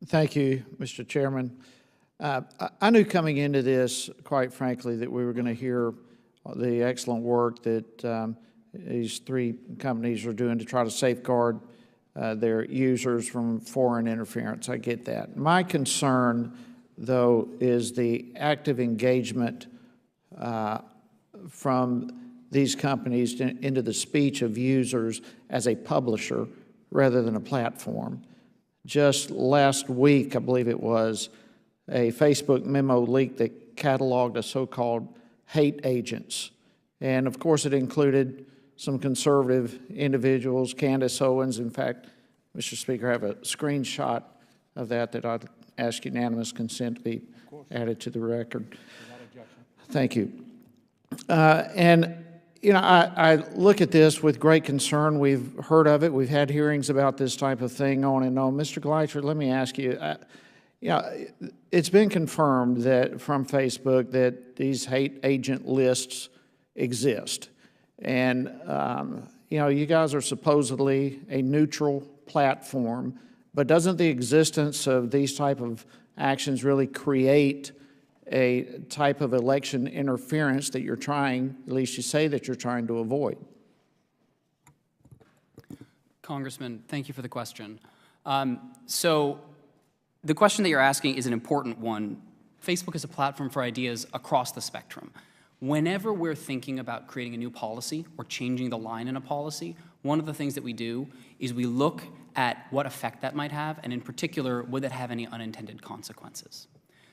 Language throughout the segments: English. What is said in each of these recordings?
Thank you, Mr. Chairman. I knew coming into this, quite frankly, that we were going to hear the excellent work that these three companies are doing to try to safeguard their users from foreign interference. I get that. My concern, though, is the active engagement from these companies into the speech of users as a publisher rather than a platform. Just last week, I believe it was, a Facebook memo leaked that cataloged a so-called hate agents. And of course, it included some conservative individuals, Candace Owens. In fact, Mr. Speaker, I have a screenshot of that I'd ask unanimous consent to be added to the record. Without objection. Thank you. And you know, I look at this with great concern. We've heard of it. We've had hearings about this type of thing on and on. Mr. Gleicher, let me ask you, you know, it's been confirmed that from Facebook that these hate agent lists exist. And, you know, you guys are supposedly a neutral platform, but doesn't the existence of these type of actions really create a type of election interference that you're trying, at least you say that you're trying to avoid? Congressman, thank you for the question. So the question that you're asking is an important one. Facebook is a platform for ideas across the spectrum. Whenever we're thinking about creating a new policy or changing the line in a policy, one of the things that we do is we look at what effect that might have, and in particular, would that have any unintended consequences?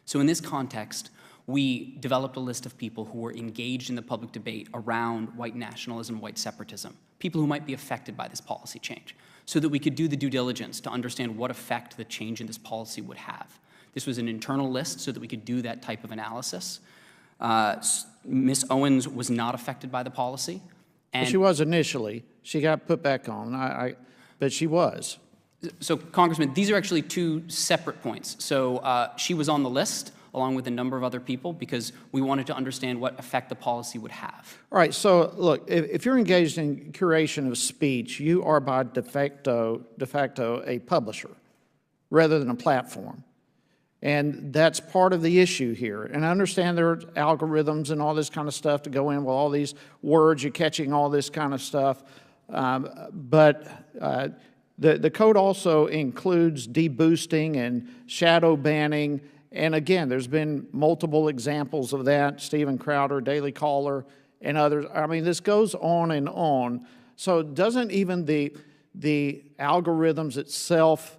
So in this context, we developed a list of people who were engaged in the public debate around white nationalism, white separatism, people who might be affected by this policy change, so that we could do the due diligence to understand what effect the change in this policy would have. This was an internal list so that we could do that type of analysis. Ms. Owens was not affected by the policy. And she was initially. She got put back on, but she was. So, Congressman, these are actually two separate points. So she was on the list along with a number of other people because we wanted to understand what effect the policy would have. All right, so look, if you're engaged in curation of speech, you are by de facto a publisher rather than a platform. And that's part of the issue here. And I understand there are algorithms and all this kind of stuff to go in with all these words, you're catching all this kind of stuff. But the code also includes deboosting and shadow banning. And again, there's been multiple examples of that, Steven Crowder, Daily Caller, and others. I mean, this goes on and on. So doesn't even the algorithms itself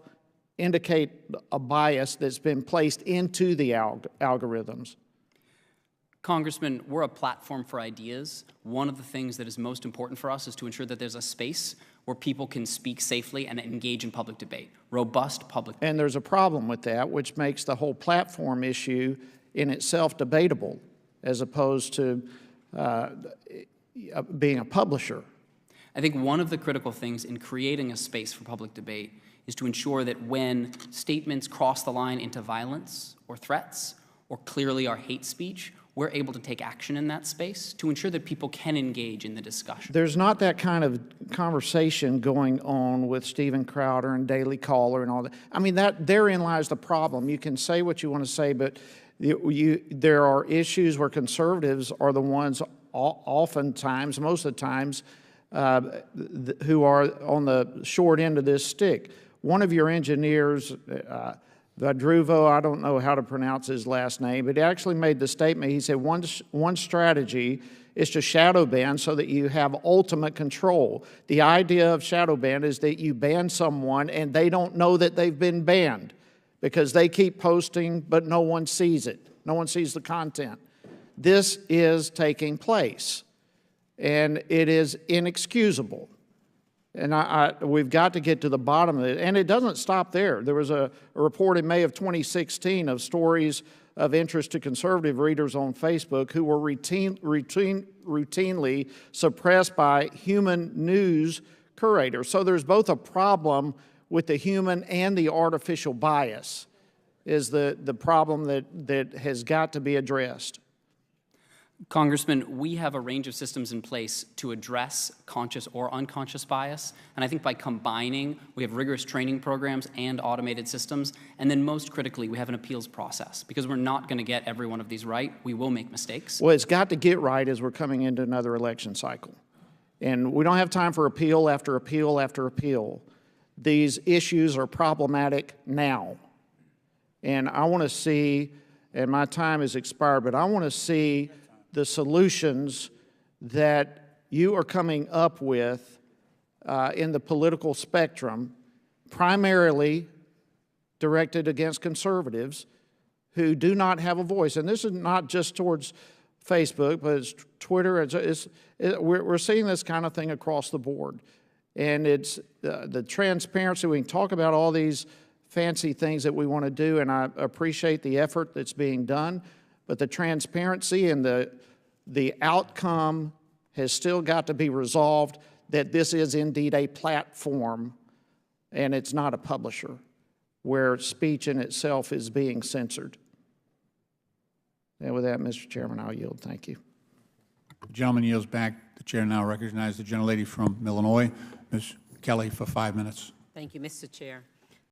indicate a bias that's been placed into the algorithms? Congressman, we're a platform for ideas. One of the things that is most important for us is to ensure that there's a space where people can speak safely and engage in public debate, robust public debate. And there's a problem with that, which makes the whole platform issue in itself debatable, as opposed to being a publisher. I think one of the critical things in creating a space for public debate is to ensure that when statements cross the line into violence or threats or clearly are hate speech, we're able to take action in that space to ensure that people can engage in the discussion. There's not that kind of conversation going on with Steven Crowder and Daily Caller and all that. I mean, therein lies the problem. You can say what you want to say, but there are issues where conservatives are the ones oftentimes, most of the times, who are on the short end of this stick. One of your engineers, Vadruvo, I don't know how to pronounce his last name, but he actually made the statement. He said one strategy is to shadow ban so that you have ultimate control. The idea of shadow ban is that you ban someone and they don't know that they've been banned because they keep posting, but no one sees it. No one sees the content. This is taking place, and it is inexcusable. And we've got to get to the bottom of it. And it doesn't stop there. There was a report in May of 2016 of stories of interest to conservative readers on Facebook who were routinely suppressed by human news curators. So there's both a problem with the human and the artificial bias is the problem that has got to be addressed. Congressman, we have a range of systems in place to address conscious or unconscious bias. And I think by combining, we have rigorous training programs and automated systems. And then most critically, we have an appeals process. Because we're not going to get every one of these right. We will make mistakes. Well, it's got to get right as we're coming into another election cycle. And we don't have time for appeal after appeal after appeal. These issues are problematic now. And I want to see, and my time has expired, but I want to see the solutions that you are coming up with in the political spectrum, primarily directed against conservatives who do not have a voice. And this is not just towards Facebook, but it's Twitter. We're seeing this kind of thing across the board. And it's the transparency. We can talk about all these fancy things that we want to do, and I appreciate the effort that's being done, but the transparency and the outcome has still got to be resolved, that this is indeed a platform and it's not a publisher where speech in itself is being censored. And with that, Mr. Chairman, I'll yield. Thank you. The gentleman yields back. The chair now recognizes the gentlelady from Illinois, Ms. Kelly, for 5 minutes. Thank you, Mr. Chair.